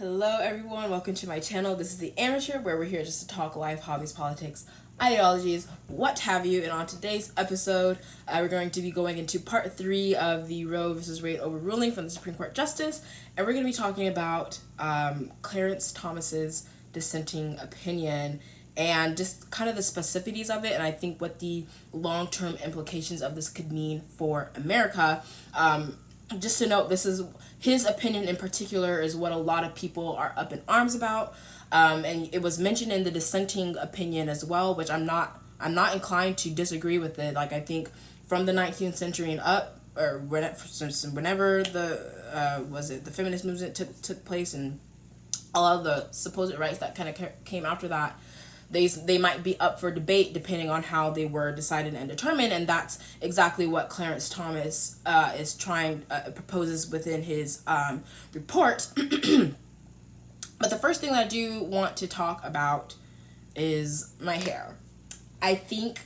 Hello everyone, welcome to my channel. This is The Amateur, where we're here just to talk life, hobbies, politics, ideologies, what have you. And on today's episode, we're going to be going into part 3 of the Roe v. Wade overruling from the Supreme Court Justice. And we're going to be talking about Clarence Thomas's dissenting opinion and just kind of the specificities of it, and I think what the long-term implications of this could mean for America. Just to note, this is his opinion in particular is what a lot of people are up in arms about, and it was mentioned in the dissenting opinion as well, which I'm not inclined to disagree with it. Like, I think from the 19th century and up, or whenever the feminist movement took place and all of the supposed rights that kind of came after that, they might be up for debate depending on how they were decided and determined, and that's exactly what Clarence Thomas proposes within his report. But the first thing that I do want to talk about is my hair. I think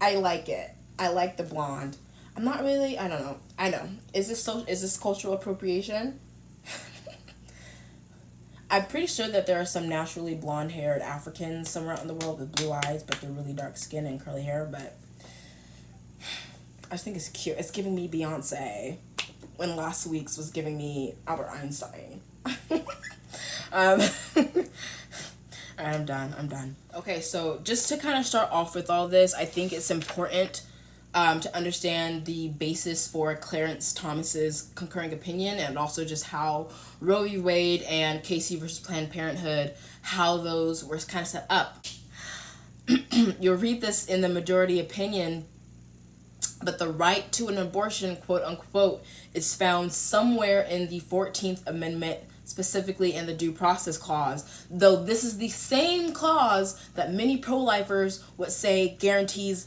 I like it. I like the blonde. I'm not really. I don't know. I know. Is this cultural appropriation? I'm pretty sure that there are some naturally blonde-haired Africans somewhere out in the world with blue eyes, but they're really dark skin and curly hair. But I just think it's cute. It's giving me Beyonce when last week's was giving me Albert Einstein. I'm done. Okay, so just to kind of start off with all this, I think it's important to understand the basis for Clarence Thomas's concurring opinion, and also just how Roe v. Wade and Casey versus Planned Parenthood, how those were kind of set up. You'll read this in the majority opinion, but the right to an abortion, quote unquote, is found somewhere in the 14th Amendment, specifically in the Due Process Clause, though this is the same clause that many pro-lifers would say guarantees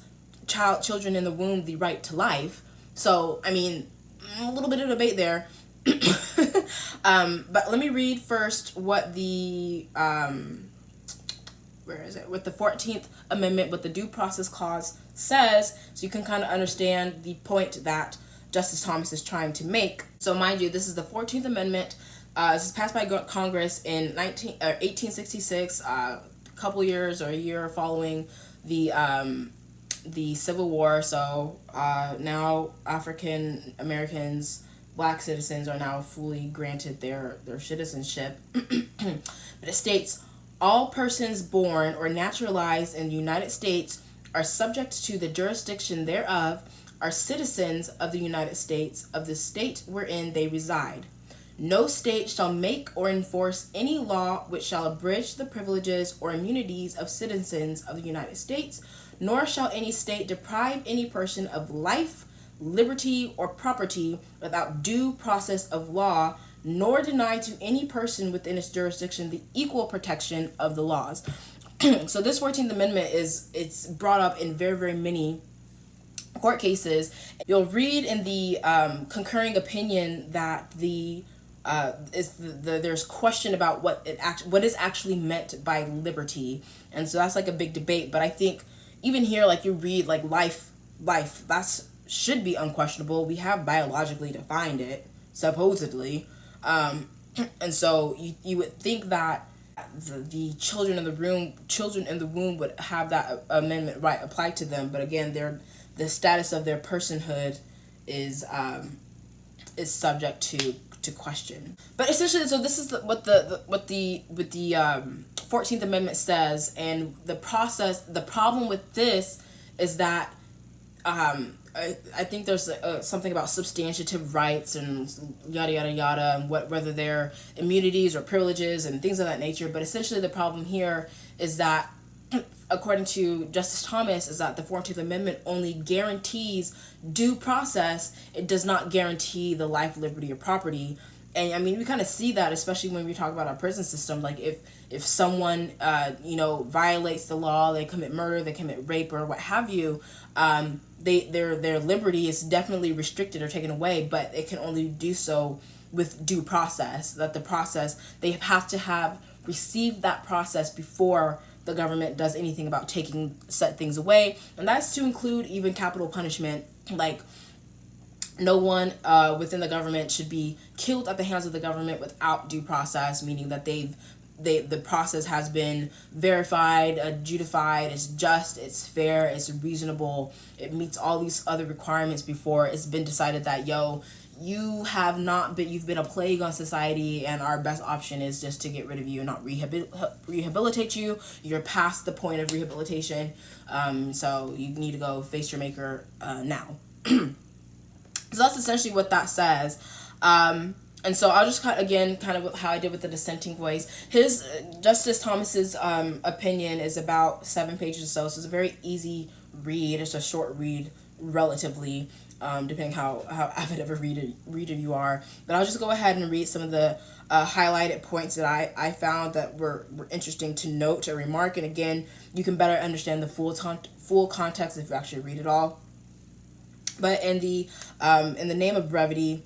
children in the womb the right to life. So, I mean, a little bit of debate there. But let me read first what the with the 14th Amendment, what the Due Process Clause says, so you can kind of understand the point that Justice Thomas is trying to make. So mind you, this is the 14th Amendment. This is passed by Congress in 1866, a couple years or a year following the Civil War. So now African Americans, black citizens, are now fully granted their citizenship. But it states, all persons born or naturalized in the United States are subject to the jurisdiction thereof, are citizens of the United States, of the state wherein they reside. No state shall make or enforce any law which shall abridge the privileges or immunities of citizens of the United States, nor shall any state deprive any person of life, liberty, or property without due process of law, nor deny to any person within its jurisdiction the equal protection of the laws. So this 14th Amendment it's brought up in very, very many court cases. You'll read in the concurring opinion that there's question about what is actually meant by liberty, and so that's like a big debate. But I think even here, like, you read like life that's should be unquestionable. We have biologically defined it, supposedly, and so you would think that the children in the womb would have that amendment right applied to them. But again, the status of their personhood is subject to question. But essentially, so this is what the 14th Amendment says, and the problem with this is that I think there's something about substantive rights and yada yada yada, and whether they're immunities or privileges and things of that nature. But essentially, the problem here is that, according to Justice Thomas, is that the 14th Amendment only guarantees due process. It does not guarantee the life, liberty, or property. And I mean, we kind of see that, especially when we talk about our prison system. Like, if someone violates the law, they commit murder, they commit rape, or what have you, their liberty is definitely restricted or taken away, but it can only do so with due process. That the process, they have to have received that process before the government does anything about taking set things away, and that's to include even capital punishment, like no one within the government should be killed at the hands of the government without due process, meaning that the process has been verified, adjudicated, it's just, it's fair, it's reasonable, it meets all these other requirements before it's been decided that, yo, you've been a plague on society, and our best option is just to get rid of you and not rehabilitate you. You're past the point of rehabilitation, so you need to go face your maker now. So that's essentially what that says. And so I'll just kind of how I did with the dissenting voice. His Justice Thomas's opinion is about 7 pages or so. So it's a very easy read. It's a short read, relatively, depending how avid of a reader you are. But I'll just go ahead and read some of the highlighted points that I found that were interesting to note or remark. And again, you can better understand the full context if you actually read it all. But in the name of brevity,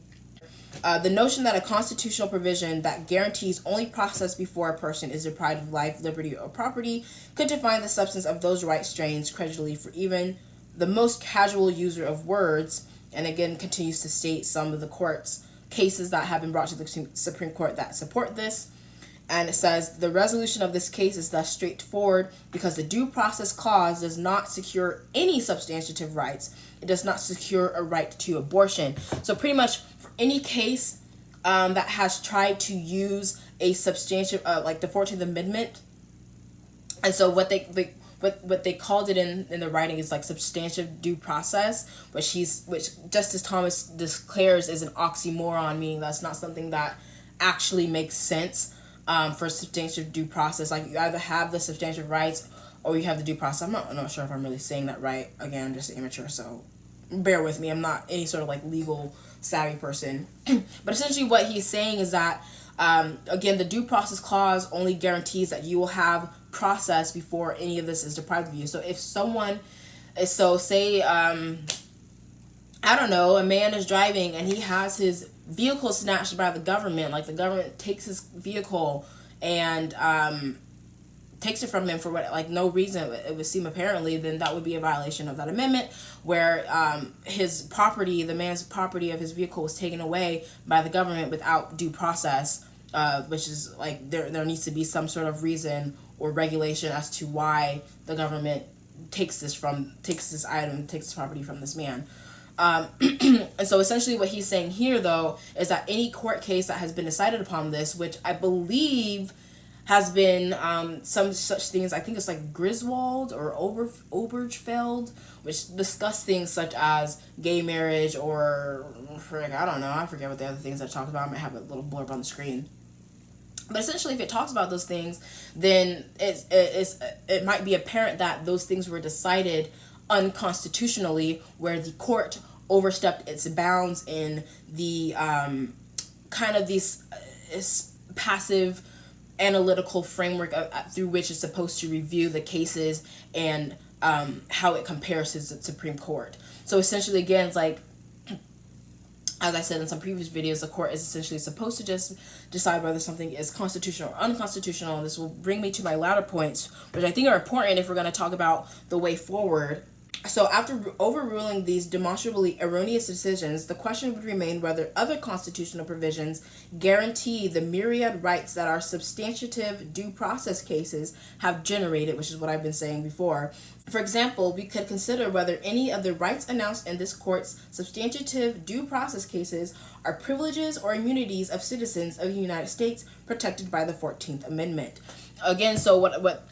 the notion that a constitutional provision that guarantees only process before a person is deprived of life, liberty, or property could define the substance of those rights strains credibly for even the most casual user of words, and again continues to state some of the court's cases that have been brought to the Supreme Court that support this. And it says, the resolution of this case is thus straightforward because the due process clause does not secure any substantive rights. It does not secure a right to abortion. So pretty much for any case that has tried to use a substantive, like the 14th Amendment, and so what they called it in the writing is like substantive due process, which Justice Thomas declares is an oxymoron, meaning that's not something that actually makes sense. For substantive due process, like you either have the substantive rights or you have the due process. I'm not sure if I'm really saying that right. Again, I'm just an amateur, so bear with me. I'm not any sort of like legal savvy person. But essentially what he's saying is that, again, the due process clause only guarantees that you will have process before any of this is deprived of you. So if someone, say, I don't know, a man is driving and he has his vehicle snatched by the government, like the government takes his vehicle and takes it from him for what, like, no reason it would seem apparently, then that would be a violation of that amendment, where his property, the man's property of his vehicle, was taken away by the government without due process, which is like there needs to be some sort of reason or regulation as to why the government takes this property from this man. And so essentially what he's saying here, though, is that any court case that has been decided upon this, which I believe has been some such things, I think it's like Griswold or Obergefell, which discuss things such as gay marriage or, I don't know, I forget what the other things I talked about. I might have a little blurb on the screen. But essentially, if it talks about those things, then it might be apparent that those things were decided unconstitutionally, where the court overstepped its bounds in the kind of these passive analytical framework through which it's supposed to review the cases and how it compares to the Supreme Court. So essentially, again, it's like, as I said in some previous videos, the court is essentially supposed to just decide whether something is constitutional or unconstitutional. And this will bring me to my latter points, which I think are important if we're going to talk about the way forward. So after overruling these demonstrably erroneous decisions, the question would remain whether other constitutional provisions guarantee the myriad rights that our substantive due process cases have generated, which is what I've been saying before. For example, we could consider whether any of the rights announced in this court's substantive due process cases are privileges or immunities of citizens of the United States protected by the 14th Amendment. Again, so what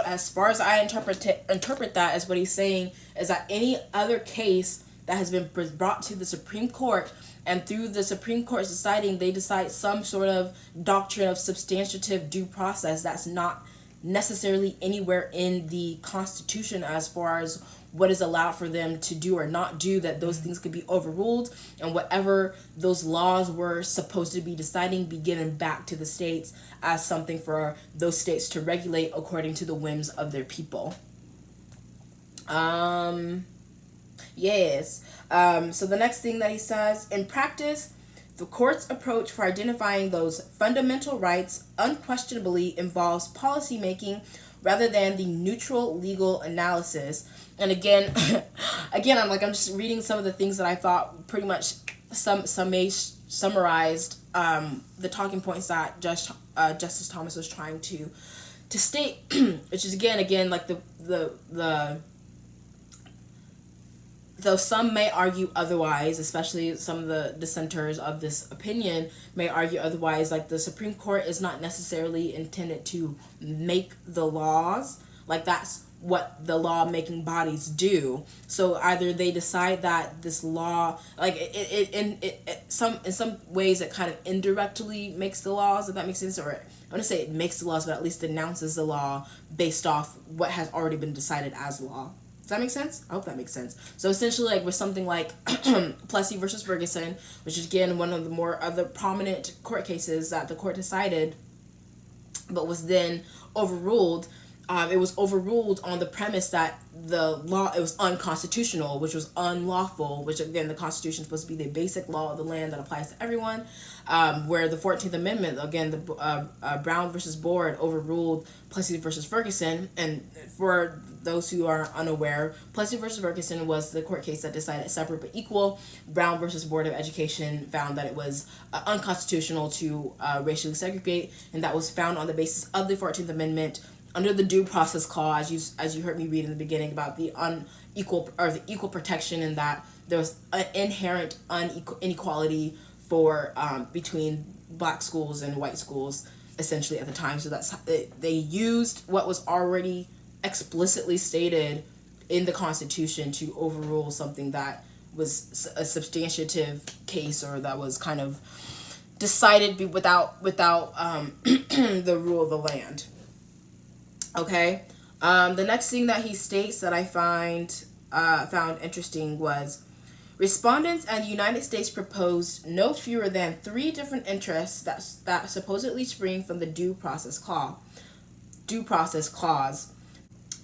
as far as I interpret that as what he's saying is that any other case that has been brought to the Supreme Court, and through the Supreme Court deciding, they decide some sort of doctrine of substantive due process that's not necessarily anywhere in the Constitution as far as what is allowed for them to do or not do, that those things could be overruled, and whatever those laws were supposed to be deciding be given back to the states as something for those states to regulate according to the whims of their people. Yes. So the next thing that he says, in practice, the court's approach for identifying those fundamental rights unquestionably involves policymaking rather than the neutral legal analysis. And again, I'm just reading some of the things that I thought pretty much some may summarized the talking points that Justice Thomas was trying to state, which is again like the though some may argue otherwise, especially some of the dissenters of this opinion may argue otherwise, like the Supreme Court is not necessarily intended to make the laws, like that's what the law making bodies do. So either they decide that this law, like in some ways it kind of indirectly makes the laws, if that makes sense, or I want to say it makes the laws, but at least denounces the law based off what has already been decided as law. Does that make sense? I hope that makes sense. So essentially, like with something like Plessy versus Ferguson, which is again one of the more other prominent court cases that the court decided, but was then overruled. It was overruled on the premise that the law, it was unconstitutional, which was unlawful, which again, the Constitution is supposed to be the basic law of the land that applies to everyone, where the 14th Amendment, again, the Brown versus Board overruled Plessy versus Ferguson. And for those who are unaware, Plessy versus Ferguson was the court case that decided separate but equal. Brown versus Board of Education found that it was unconstitutional to racially segregate, and that was found on the basis of the 14th Amendment, under the due process clause, as you heard me read in the beginning about the unequal or the equal protection, and that there was an inherent inequality for between black schools and white schools essentially at the time. So that's they used what was already explicitly stated in the Constitution to overrule something that was a substantive case, or that was kind of decided without the rule of the land. Okay, the next thing that he states that I found interesting was, respondents and the United States proposed no fewer than 3 different interests that supposedly spring from the due process clause.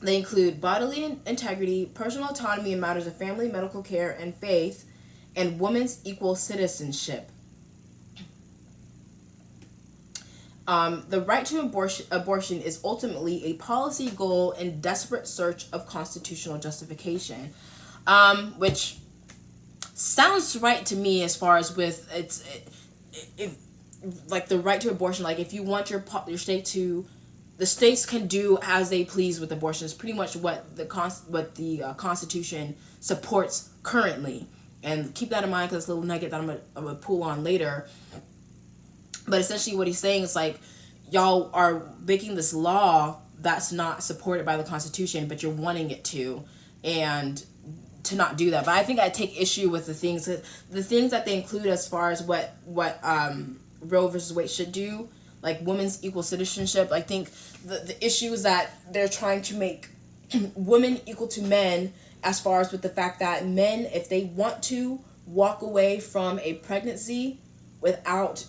They include bodily integrity, personal autonomy in matters of family, medical care, and faith, and women's equal citizenship. The right to abortion is ultimately a policy goal in desperate search of constitutional justification, which sounds right to me as far as with like the right to abortion. Like if you want your state to, the states can do as they please with abortion. Is pretty much what the Constitution supports currently, and keep that in mind because it's a little nugget that I'm gonna pull on later. But essentially what he's saying is like, y'all are making this law that's not supported by the Constitution, but you're wanting it to, and to not do that. But I think I take issue with the things that they include as far as what Roe versus Wade should do, like women's equal citizenship. I think the issue is that they're trying to make women equal to men, as far as with the fact that men, if they want to walk away from a pregnancy without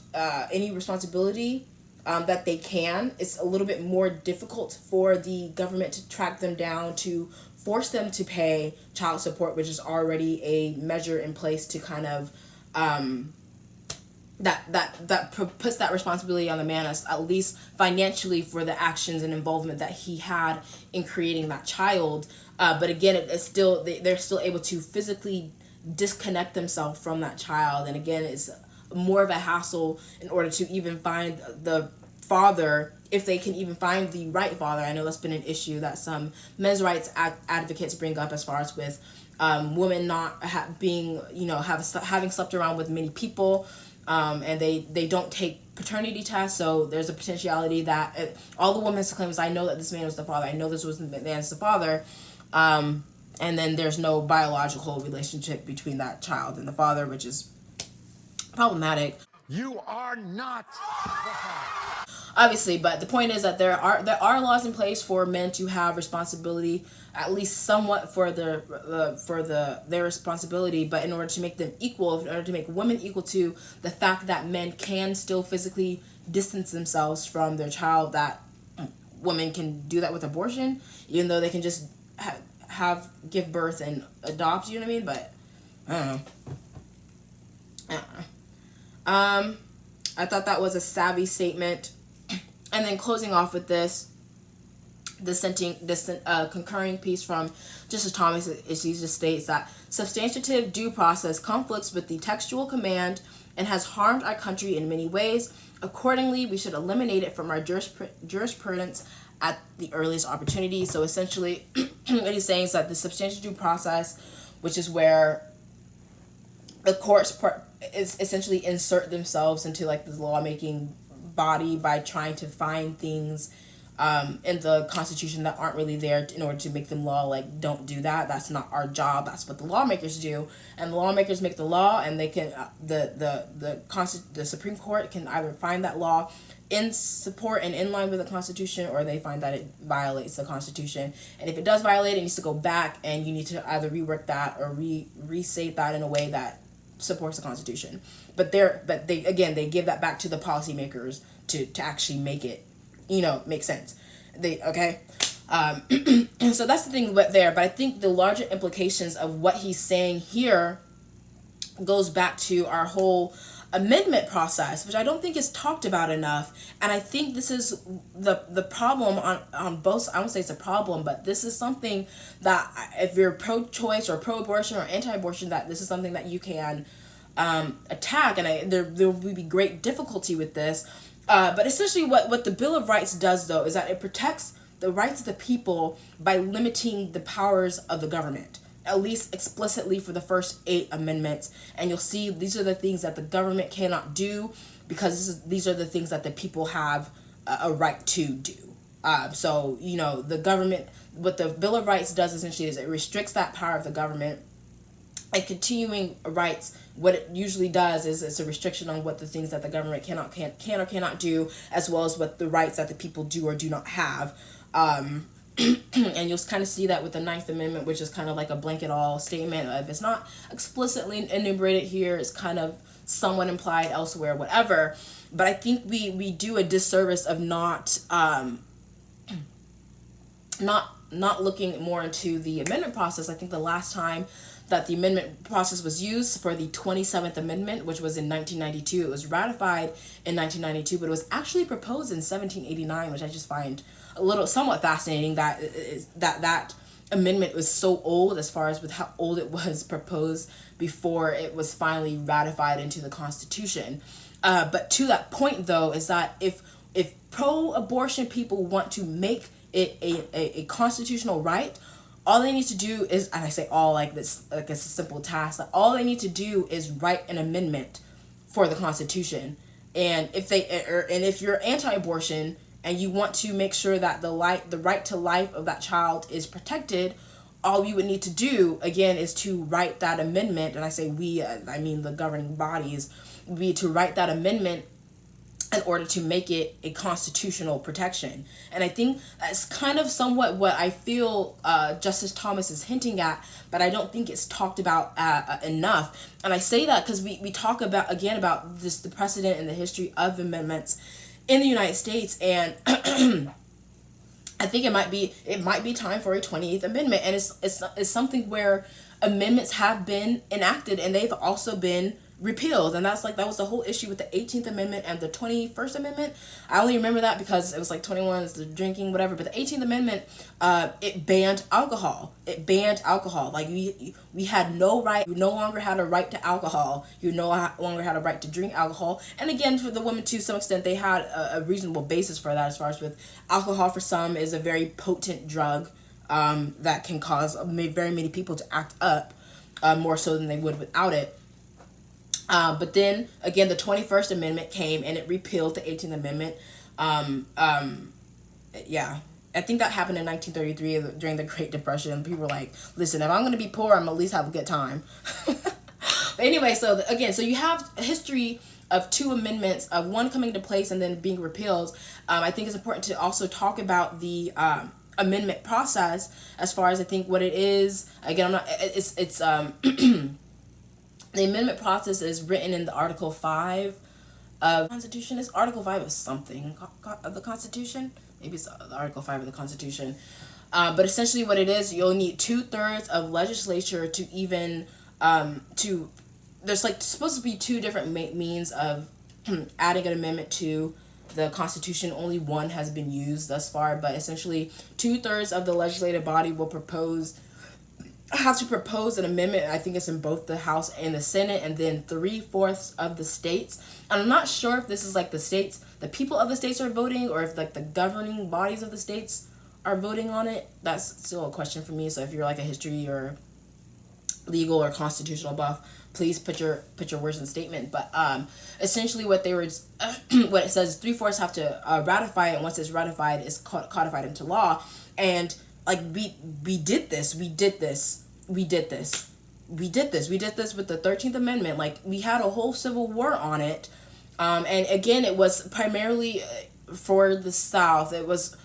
any responsibility, that they can. It's a little bit more difficult for the government to track them down, to force them to pay child support, which is already a measure in place to kind of that puts that responsibility on the man, as at least financially, for the actions and involvement that he had in creating that child. But again, it's still, they're still able to physically disconnect themselves from that child, and again, it's more of a hassle in order to even find the father, if they can even find the right father. I know that's been an issue that some men's rights advocates bring up, as far as with women not being, having slept around with many people, and they don't take paternity tests. So there's a potentiality that all the women claim is, I know that this man was the father, I know this was the man's the father, and then there's no biological relationship between that child and the father, which is problematic. You are not obviously, but the point is that there are laws in place for men to have responsibility, at least somewhat, for their responsibility. But in order to make them equal, in order to make women equal to the fact that men can still physically distance themselves from their child, that women can do that with abortion, even though they can just give birth and adopt. You know what I mean? But I don't know. I thought that was a savvy statement. And then closing off with this, concurring piece from Justice Thomas just states that substantive due process conflicts with the textual command and has harmed our country in many ways. Accordingly, we should eliminate it from our jurisprudence at the earliest opportunity. So essentially, what he's saying is that the substantive due process, which is where the courts is essentially insert themselves into like the lawmaking body by trying to find things in the Constitution that aren't really there in order to make them law. Like, don't do that. That's not our job. That's what the lawmakers do. And the lawmakers make the law, and they can the Supreme Court can either find that law in support and in line with the Constitution, or they find that it violates the Constitution. And if it does violate it needs to go back, and you need to either rework that or restate that in a way that supports the Constitution. But they give that back to the policymakers to actually make it, make sense. So that's the thing but I think the larger implications of what he's saying here goes back to our whole amendment process, which I don't think is talked about enough. And I think this is the problem on both. I won't say it's a problem, but this is something that if you're pro-choice or pro-abortion or anti-abortion, that this is something that you can attack, and there will be great difficulty with this. But essentially what the Bill of Rights does, though, is that it protects the rights of the people by limiting the powers of the government, at least explicitly for the first 8 amendments. And you'll see these are the things that the government cannot do, because these are the things that the people have a right to do. So the government, what the Bill of Rights does essentially is it restricts that power of the government. And continuing rights, what it usually does is it's a restriction on what the things that the government can or cannot do, as well as what the rights that the people do or do not have. And you'll kind of see that with the 9th Amendment, which is kind of like a blanket all statement. If it's not explicitly enumerated here, it's kind of somewhat implied elsewhere, whatever. But I think we do a disservice of not looking more into the amendment process. I think the last time that the amendment process was used for the 27th Amendment, which was in 1992. It was ratified in 1992, but it was actually proposed in 1789, which I just find somewhat fascinating that amendment was so old as far as with how old it was proposed before it was finally ratified into the Constitution. But to that point, though, is that if pro-abortion people want to make it a constitutional right, all they need to do is, and I say all like this, like it's a simple task, like all they need to do is write an amendment for the Constitution. And if you're anti-abortion and you want to make sure that the right to life of that child is protected, all we would need to do, again, is to write that amendment. And I say we, I mean the governing bodies, would be to write that amendment in order to make it a constitutional protection. And I think that's kind of somewhat what I feel Justice Thomas is hinting at, but I don't think it's talked about enough. And I say that because we talk about the precedent and the history of amendments in the United States, and I think it might be time for a 28th Amendment. And it's something where amendments have been enacted and they've also been repealed, and that was the whole issue with the 18th Amendment and the 21st Amendment. I only remember that because it was like 21 is the drinking, whatever, but the 18th Amendment, it banned alcohol. Like we had no right, you no longer had a right to alcohol, you no longer had a right to drink alcohol. And again, for the women, to some extent, they had a reasonable basis for that, as far as with alcohol for some is a very potent drug that can cause very many people to act up more so than they would without it. But then again, the 21st Amendment came and it repealed the 18th Amendment. I think that happened in 1933 during the Great Depression. People were like, listen, if I'm going to be poor, I'm at least have a good time. But anyway, so you have a history of 2 amendments, of one coming into place and then being repealed. I think it's important to also talk about the amendment process, as far as I think what it is. Again, the amendment process is written in the Article 5 of the Constitution. It's Article 5 of something of the Constitution. Maybe it's Article 5 of the Constitution. But essentially what it is, you'll need 2/3 of legislature to even, there's like supposed to be 2 different means of adding an amendment to the Constitution, only one has been used thus far, but essentially 2/3 of the legislative body will have to propose an amendment. I think it's in both the House and the Senate, and then 3/4 of the states. And I'm not sure if this is like the people of the states are voting, or if like the governing bodies of the states are voting on it. That's still a question for me. So if you're like a history or legal or constitutional buff, please put your words in the statement. But essentially what they were what it says is 3/4 have to ratify it, and once it's ratified, it's codified into law. And like we did this with the 13th Amendment. Like, we had a whole civil war on it, and again, it was primarily for the South. It was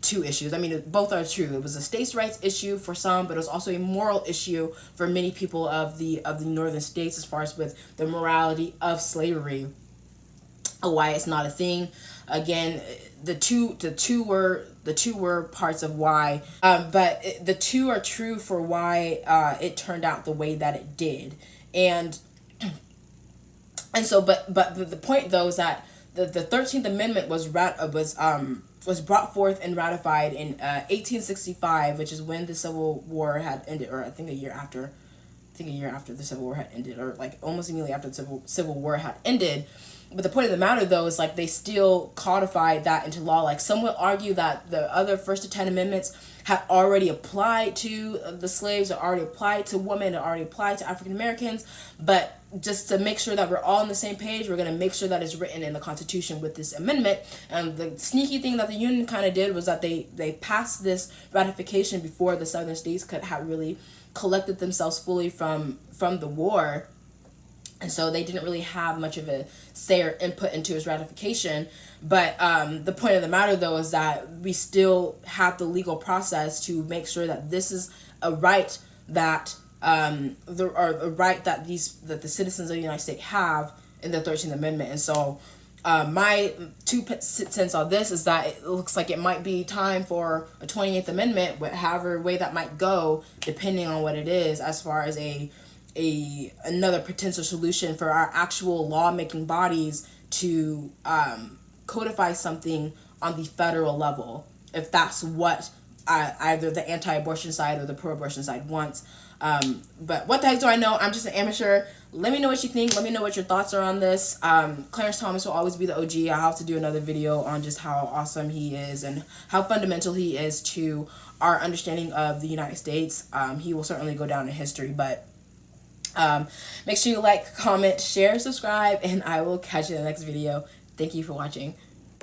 two issues. I mean, both are true. It was a states' rights issue for some, but it was also a moral issue for many people of the northern states, as far as with the morality of slavery, why it's not a thing. Again, the two were parts of why, but the two are true for why it turned out the way that it did. And so, but the point though is that the 13th Amendment was brought forth and ratified in 1865, which is when the Civil War had ended, or I think a year after the Civil War had ended, or like almost immediately after the Civil War had ended. But the point of the matter, though, is like they still codified that into law. Like, some would argue that the other first to 10 amendments had already applied to the slaves, or already applied to women, or already applied to African Americans. But just to make sure that we're all on the same page, we're going to make sure that it's written in the Constitution with this amendment. And the sneaky thing that the Union kind of did was that they passed this ratification before the Southern states could have really collected themselves fully from the war. And so they didn't really have much of a say or input into his ratification. But the point of the matter, though, is that we still have the legal process to make sure that this is a right that that the citizens of the United States have in the 13th Amendment. And so my 2 cents on this is that it looks like it might be time for a 28th Amendment, however way that might go, depending on what it is, as far as another potential solution for our actual lawmaking bodies to codify something on the federal level, if that's what either the anti-abortion side or the pro-abortion side wants. But what the heck do I know? I'm just an amateur. Let me know what you think. Let me know what your thoughts are on this. Clarence Thomas will always be the OG. I'll have to do another video on just how awesome he is and how fundamental he is to our understanding of the United States. He will certainly go down in history, but make sure you like, comment, share, subscribe, and I will catch you in the next video. Thank you for watching.